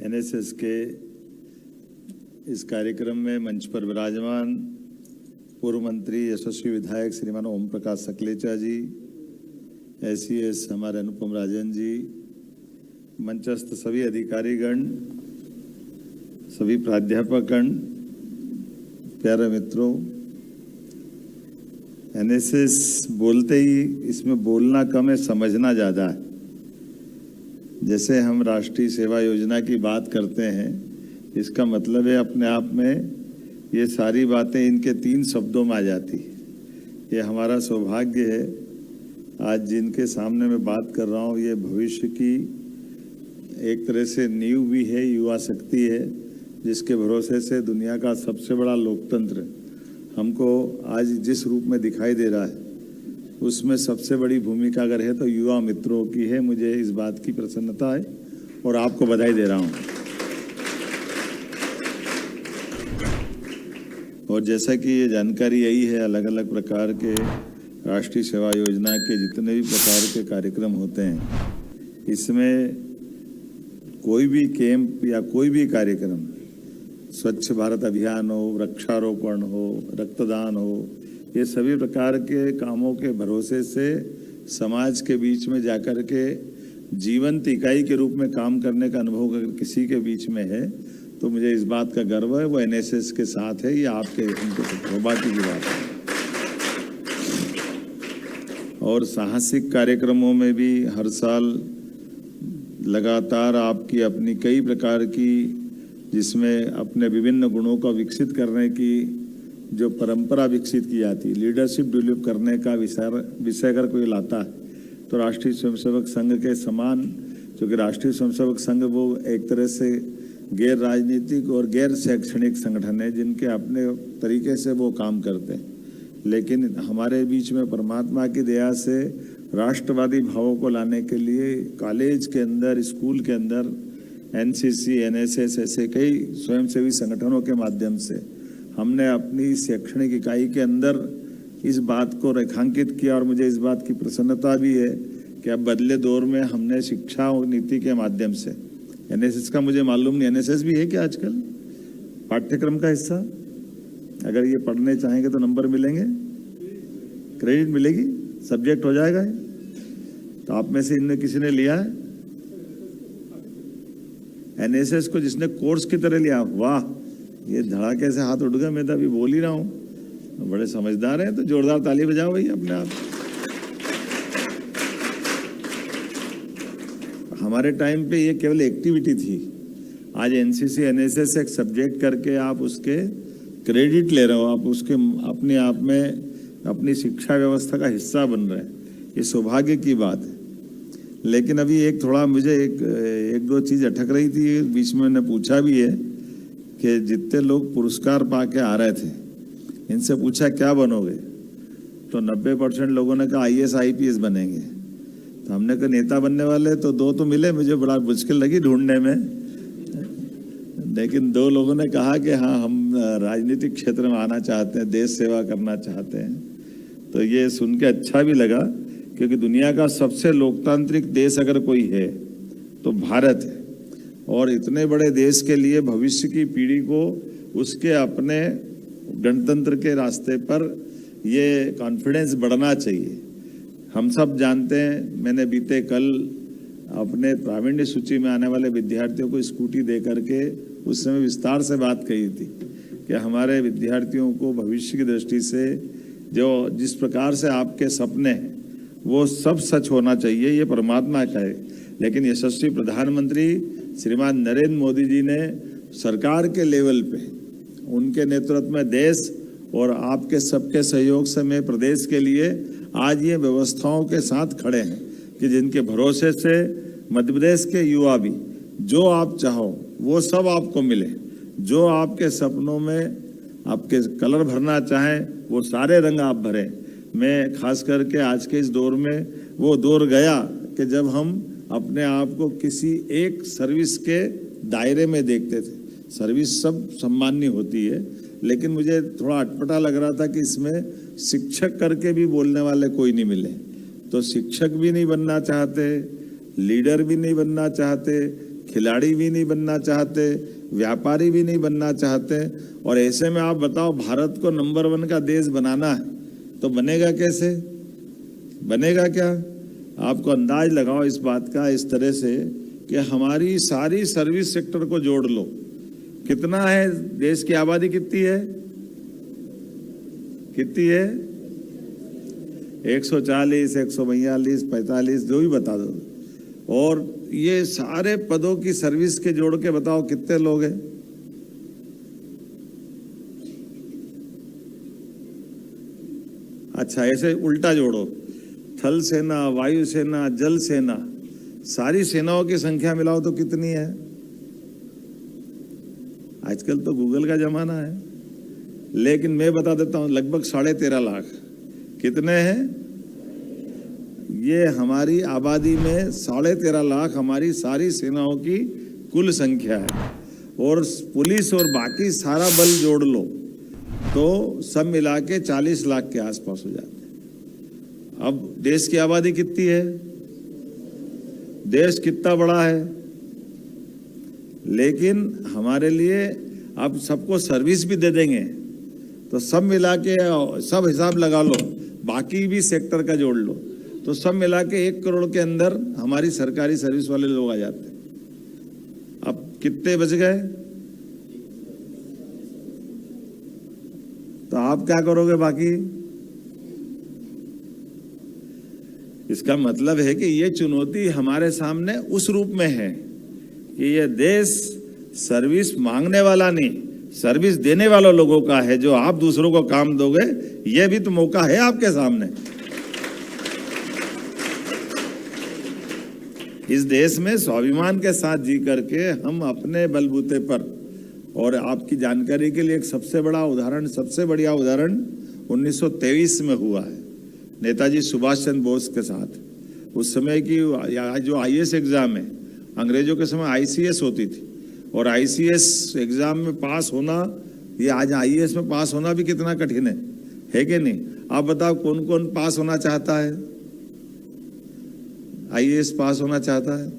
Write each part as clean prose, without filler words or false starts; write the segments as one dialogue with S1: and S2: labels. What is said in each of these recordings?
S1: NSS के इस कार्यक्रम में मंच पर विराजमान पूर्व मंत्री यशस्वी विधायक श्रीमान ओम प्रकाश सकलेचा जी, एसीएस हमारे अनुपम राजन जी, मंचस्थ सभी अधिकारीगण, सभी प्राध्यापकगण, प्यारे मित्रों, एनएसएस बोलते ही इसमें बोलना कम है, समझना ज़्यादा है। जैसे हम राष्ट्रीय सेवा योजना की बात करते हैं, इसका मतलब है अपने आप में ये सारी बातें इनके 3 शब्दों में आ जाती है। ये हमारा सौभाग्य है, आज जिनके सामने मैं बात कर रहा हूँ ये भविष्य की एक तरह से नींव भी है, युवा शक्ति है, जिसके भरोसे से दुनिया का सबसे बड़ा लोकतंत्र हमको आज जिस रूप में दिखाई दे रहा है, उसमें सबसे बड़ी भूमिका अगर है तो युवा मित्रों की है। मुझे इस बात की प्रसन्नता है और आपको बधाई दे रहा हूँ। और जैसा कि ये जानकारी यही है, अलग अलग प्रकार के राष्ट्रीय सेवा योजना के जितने भी प्रकार के कार्यक्रम होते हैं, इसमें कोई भी कैंप या कोई भी कार्यक्रम, स्वच्छ भारत अभियान हो, वृक्षारोपण हो, रक्तदान हो, ये सभी प्रकार के कामों के भरोसे से समाज के बीच में जाकर के जीवंत इकाई के रूप में काम करने का अनुभव अगर किसी के बीच में है तो मुझे इस बात का गर्व है, वो एनएसएस के साथ है। ये आपके सौभाग्य की बात है। और साहसिक कार्यक्रमों में भी हर साल लगातार आपकी अपनी कई प्रकार की, जिसमें अपने विभिन्न गुणों को विकसित करने की जो परंपरा विकसित की जाती है, लीडरशिप डेवलप करने का विषय अगर कोई लाता है तो राष्ट्रीय स्वयंसेवक संघ के समान, क्योंकि राष्ट्रीय स्वयंसेवक संघ वो एक तरह से गैर राजनीतिक और गैर शैक्षणिक संगठन है, जिनके अपने तरीके से वो काम करते हैं, लेकिन हमारे बीच में परमात्मा की दया से राष्ट्रवादी भावों को लाने के लिए कॉलेज के अंदर, स्कूल के अंदर एनसीसी, एनएसएस ऐसे कई स्वयंसेवी संगठनों के माध्यम से हमने अपनी शैक्षणिक इकाई के अंदर इस बात को रेखांकित किया। और मुझे इस बात की प्रसन्नता भी है कि अब बदले दौर में हमने शिक्षा और नीति के माध्यम से, एनएसएस का मुझे मालूम नहीं, एनएसएस भी है क्या आजकल पाठ्यक्रम का हिस्सा? अगर ये पढ़ने चाहेंगे तो नंबर मिलेंगे, क्रेडिट मिलेगी, सब्जेक्ट हो जाएगा। तो आप में से इनमें किसी ने लिया है एनएसएस को? जिसने कोर्स की तरह लिया, वाह, ये धड़ाके से हाथ उठ गए। मैं तो अभी बोल ही रहा हूँ, बड़े समझदार हैं, तो जोरदार ताली बजाओ भाई अपने आप। हमारे टाइम पे ये केवल एक्टिविटी थी, आज एनसीसी एनएसएस एक सब्जेक्ट करके आप उसके क्रेडिट ले रहे हो, आप उसके अपने आप में अपनी शिक्षा व्यवस्था का हिस्सा बन रहे हैं। ये सौभाग्य की बात है। लेकिन अभी एक थोड़ा मुझे एक दो चीज़ अटक रही थी, बीच में मैंने पूछा भी है कि जितने लोग पुरस्कार पा के आ रहे थे, इनसे पूछा क्या बनोगे, तो 90% लोगों ने कहा आईएएस आईपीएस बनेंगे। तो हमने कहा नेता बनने वाले तो 2 तो मिले, मुझे बड़ा मुश्किल लगी ढूंढने में, लेकिन 2 लोगों ने कहा कि हाँ, हम राजनीतिक क्षेत्र में आना चाहते हैं, देश सेवा करना चाहते हैं। तो ये सुन के अच्छा भी लगा, क्योंकि दुनिया का सबसे लोकतांत्रिक देश अगर कोई है तो भारत है। और इतने बड़े देश के लिए भविष्य की पीढ़ी को उसके अपने गणतंत्र के रास्ते पर ये कॉन्फिडेंस बढ़ना चाहिए। हम सब जानते हैं, मैंने बीते कल अपने प्रावीण्य सूची में आने वाले विद्यार्थियों को स्कूटी दे करके उस समय विस्तार से बात कही थी कि हमारे विद्यार्थियों को भविष्य की दृष्टि से जो जिस प्रकार से आपके सपने हैं वो सब सच होना चाहिए, ये परमात्मा का है। लेकिन यशस्वी प्रधानमंत्री श्रीमान नरेंद्र मोदी जी ने सरकार के लेवल पे, उनके नेतृत्व में देश और आपके सबके सहयोग से मैं प्रदेश के लिए आज ये व्यवस्थाओं के साथ खड़े हैं कि जिनके भरोसे से मध्य प्रदेश के युवा भी जो आप चाहो वो सब आपको मिले, जो आपके सपनों में आपके कलर भरना चाहें वो सारे रंग आप भरें। मैं खास करके आज के इस दौर में वो दौर गया कि जब हम अपने आप को किसी एक सर्विस के दायरे में देखते थे। सर्विस सब सम्मान्य होती है, लेकिन मुझे थोड़ा अटपटा लग रहा था कि इसमें शिक्षक करके भी बोलने वाले कोई नहीं मिले। तो शिक्षक भी नहीं बनना चाहते, लीडर भी नहीं बनना चाहते, खिलाड़ी भी नहीं बनना चाहते, व्यापारी भी नहीं बनना चाहते। और ऐसे में आप बताओ, भारत को नंबर 1 का देश बनाना है तो बनेगा कैसे, बनेगा क्या? आपको अंदाज लगाओ इस बात का इस तरह से कि हमारी सारी सर्विस सेक्टर को जोड़ लो, कितना है देश की आबादी, कितनी है, कितनी है? 140, 142, 45, जो भी बता दो। और ये सारे पदों की सर्विस के जोड़ के बताओ कितने लोग हैं? अच्छा, ऐसे उल्टा जोड़ो, थल सेना, वायु सेना, जल सेना, सारी सेनाओं की संख्या मिलाओ तो कितनी है? आजकल तो गूगल का जमाना है, लेकिन मैं बता देता हूं, लगभग 13.5 लाख। कितने हैं? ये हमारी आबादी में 13.5 लाख हमारी सारी सेनाओं की कुल संख्या है। और पुलिस और बाकी सारा बल जोड़ लो तो सब मिला के 40 लाख के आसपास हो जाते हैं। अब देश की आबादी कितनी है, देश कितना बड़ा है, लेकिन हमारे लिए अब सबको सर्विस भी दे देंगे तो सब मिला के, सब हिसाब लगा लो, बाकी भी सेक्टर का जोड़ लो तो सब मिला के 1 करोड़ के अंदर हमारी सरकारी सर्विस वाले लोग आ जाते हैं। अब कितने बच गए? तो आप क्या करोगे बाकी? इसका मतलब है कि ये चुनौती हमारे सामने उस रूप में है कि ये देश सर्विस मांगने वाला नहीं, सर्विस देने वालों लोगों का है। जो आप दूसरों को काम दोगे, ये भी तो मौका है आपके सामने। इस देश में स्वाभिमान के साथ जी करके हम अपने बलबूते पर, और आपकी जानकारी के लिए एक सबसे बढ़िया उदाहरण 1923 में हुआ है, नेताजी सुभाष चंद्र बोस के साथ। उस समय की जो आईएएस एग्जाम है, अंग्रेजों के समय आईसीएस होती थी, और आईसीएस एग्जाम में पास होना, ये आज आईएएस में पास होना भी कितना कठिन है कि नहीं? आप बताओ कौन कौन पास होना चाहता है? आईएएस पास होना चाहता है,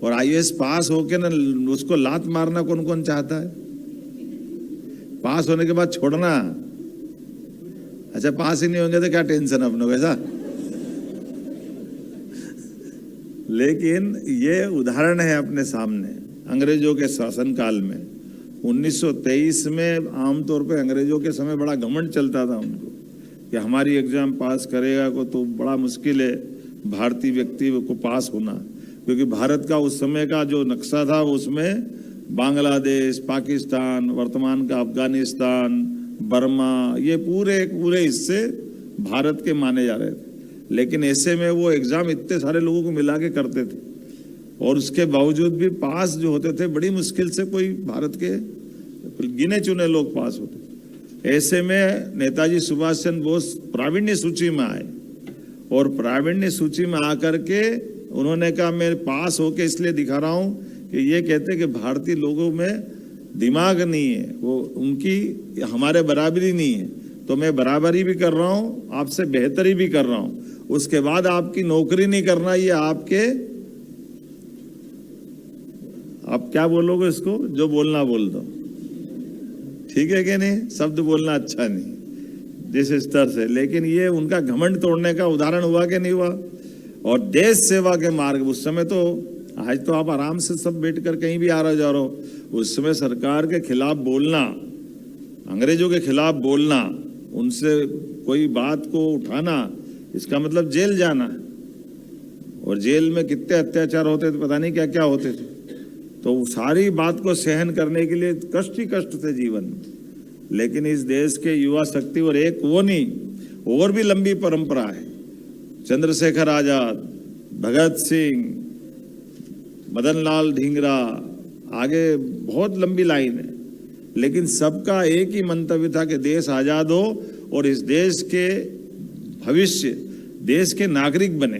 S1: और आईएएस पास होके ना उसको लात मारना कौन कौन चाहता है? पास होने के बाद छोड़ना। अच्छा, पास ही नहीं होंगे तो क्या टेंशन अपनों ऐसा? लेकिन ये उदाहरण है अपने सामने अंग्रेजों के शासनकाल में। 1923 में आमतौर पे अंग्रेजों के समय बड़ा घमंड चलता था उनको कि हमारी एग्जाम पास करेगा को तो बड़ा मुश्किल है भारतीय व्यक्ति को पास होना, क्योंकि भारत का उस समय का जो नक्शा था उसमें बांग्लादेश, पाकिस्तान, वर्तमान का अफगानिस्तान, बर्मा, ये पूरे हिस्से भारत के माने जा रहे थे। लेकिन ऐसे में वो एग्जाम इतने सारे लोगों को मिला के करते थे, और उसके बावजूद भी पास जो होते थे बड़ी मुश्किल से कोई भारत के गिने चुने लोग पास होते। ऐसे में नेताजी सुभाष चंद्र बोस प्रावीण्य सूची में आए, और प्रावीण्य सूची में आकर के उन्होंने कहा मैं पास होके इसलिए दिखा रहा हूं कि ये कहते कि भारतीय लोगों में दिमाग नहीं है, वो उनकी हमारे बराबरी नहीं है, तो मैं बराबरी भी कर रहा हूं, आपसे बेहतरी भी कर रहा हूं। उसके बाद आपकी नौकरी नहीं करना, ये आपके, आप क्या बोलोगे इसको, जो बोलना बोल दो, ठीक है कि नहीं? शब्द बोलना अच्छा नहीं जिस स्तर से, लेकिन ये उनका घमंड तोड़ने का उदाहरण हुआ कि नहीं हुआ? और देश सेवा के मार्ग, उस समय तो, आज तो आप आराम से सब बैठ कर कहीं भी आ रहे जा रहे हो, उस समय सरकार के खिलाफ बोलना, अंग्रेजों के खिलाफ बोलना, उनसे कोई बात को उठाना, इसका मतलब जेल जाना। और जेल में कितने अत्याचार होते थे, पता नहीं क्या क्या होते थे। तो सारी बात को सहन करने के लिए कष्ट ही कष्ट थे जीवन में। लेकिन इस देश के युवा शक्ति, और एक वो नहीं, और भी लंबी परंपरा है। चंद्रशेखर आजाद, भगत सिंह, मदन लाल ढींगरा, आगे बहुत लंबी लाइन है, लेकिन सबका एक ही मंतव्य था कि देश आजाद हो और इस देश के भविष्य, देश के नागरिक बने,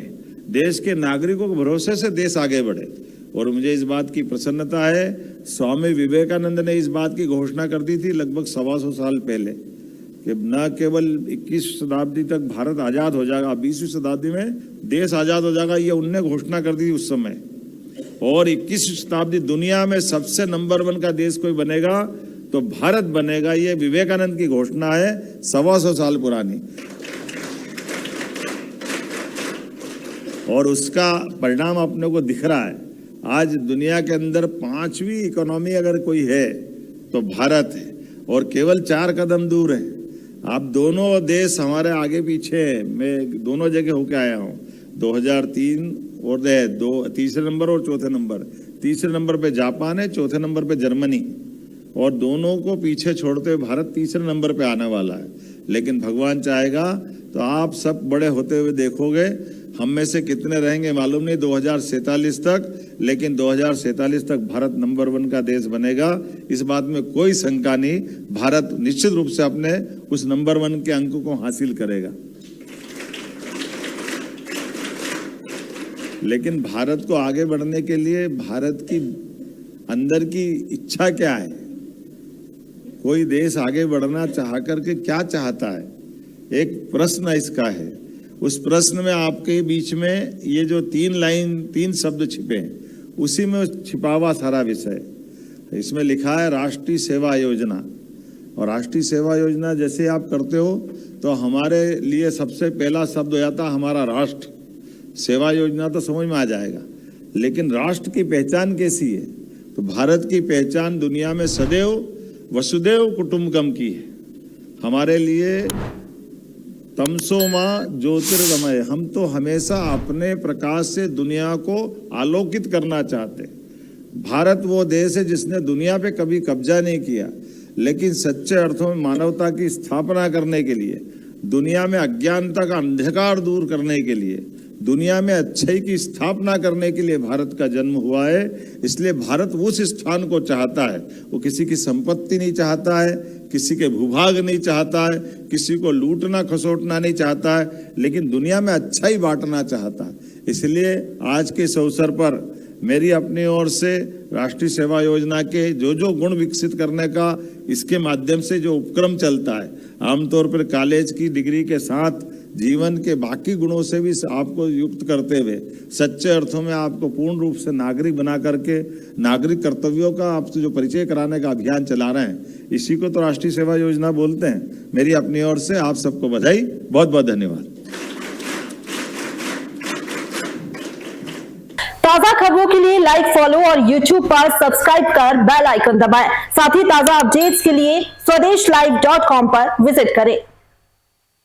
S1: देश के नागरिकों के भरोसे से देश आगे बढ़े। और मुझे इस बात की प्रसन्नता है, स्वामी विवेकानंद ने इस बात की घोषणा कर दी थी लगभग 125 साल पहले कि न केवल 21वीं शताब्दी तक भारत आजाद हो जाएगा, 20वीं शताब्दी में देश आजाद हो जाएगा। ये उनने घोषणा कर दी उस समय। और 21वीं शताब्दी दुनिया में सबसे नंबर 1 का देश कोई बनेगा तो भारत बनेगा। ये विवेकानंद की घोषणा है 125 साल पुरानी, और उसका परिणाम अपने को दिख रहा है। आज दुनिया के अंदर 5वीं इकोनॉमी अगर कोई है तो भारत है, और केवल 4 कदम दूर है। आप दोनों देश हमारे आगे पीछे हैं, मैं दोनों जगह होके आया हूँ, 2003 और तीसरे नंबर और चौथे नंबर। तीसरे नंबर पे जापान है, चौथे नंबर पे जर्मनी, और दोनों को पीछे छोड़ते हुए भारत तीसरे नंबर पे आने वाला है। लेकिन भगवान चाहेगा तो आप सब बड़े होते हुए देखोगे। हम में से कितने रहेंगे मालूम नहीं 2047 तक, लेकिन 2047 तक भारत नंबर 1 का देश बनेगा, इस बात में कोई शंका नहीं। भारत निश्चित रूप से अपने उस नंबर 1 के अंक को हासिल करेगा। लेकिन भारत को आगे बढ़ने के लिए भारत की अंदर की इच्छा क्या है? कोई देश आगे बढ़ना चाह करके क्या चाहता है? एक प्रश्न इसका है। उस प्रश्न में आपके बीच में ये जो 3 शब्द छिपे हैं, उसी में छिपा हुआ सारा विषय। इसमें लिखा है राष्ट्रीय सेवा योजना, और राष्ट्रीय सेवा योजना जैसे आप करते हो तो हमारे लिए सबसे पहला शब्द हो जाता हमारा राष्ट्र। सेवा योजना तो समझ में आ जाएगा, लेकिन राष्ट्र की पहचान कैसी है? तो भारत की पहचान दुनिया में सदैव वसुदेव कुटुंबकम की है। हमारे लिए तमसो मां ज्योतिर्गमय, हम तो हमेशा अपने प्रकाश से दुनिया को आलोकित करना चाहते हैं। भारत वो देश है जिसने दुनिया पे कभी कब्जा नहीं किया, लेकिन सच्चे अर्थों में मानवता की स्थापना करने के लिए, दुनिया में अज्ञानता का अंधकार दूर करने के लिए, दुनिया में अच्छाई की स्थापना करने के लिए भारत का जन्म हुआ है। इसलिए भारत उस स्थान को चाहता है। वो किसी की संपत्ति नहीं चाहता है, किसी के भूभाग नहीं चाहता है, किसी को लूटना खसोटना नहीं चाहता है, लेकिन दुनिया में अच्छाई बांटना चाहता है। इसलिए आज के इस अवसर पर मेरी अपनी ओर से राष्ट्रीय सेवा योजना के जो गुण विकसित करने का इसके माध्यम से जो उपक्रम चलता है, आमतौर पर कॉलेज की डिग्री के साथ जीवन के बाकी गुणों से भी आपको युक्त करते हुए सच्चे अर्थों में आपको पूर्ण रूप से नागरिक बना करके नागरिक कर्तव्यों का आपसे जो परिचय कराने का अभियान चला रहे हैं, इसी को तो राष्ट्रीय सेवा योजना बोलते हैं। मेरी अपनी ओर से आप सबको बधाई, बहुत बहुत धन्यवाद।
S2: ताजा खबरों के लिए लाइक, फॉलो और YouTube पर सब्सक्राइब कर बेल आइकन दबाएं। साथ ही ताजा अपडेट्स के लिए swedeshlive.com पर विजिट करें।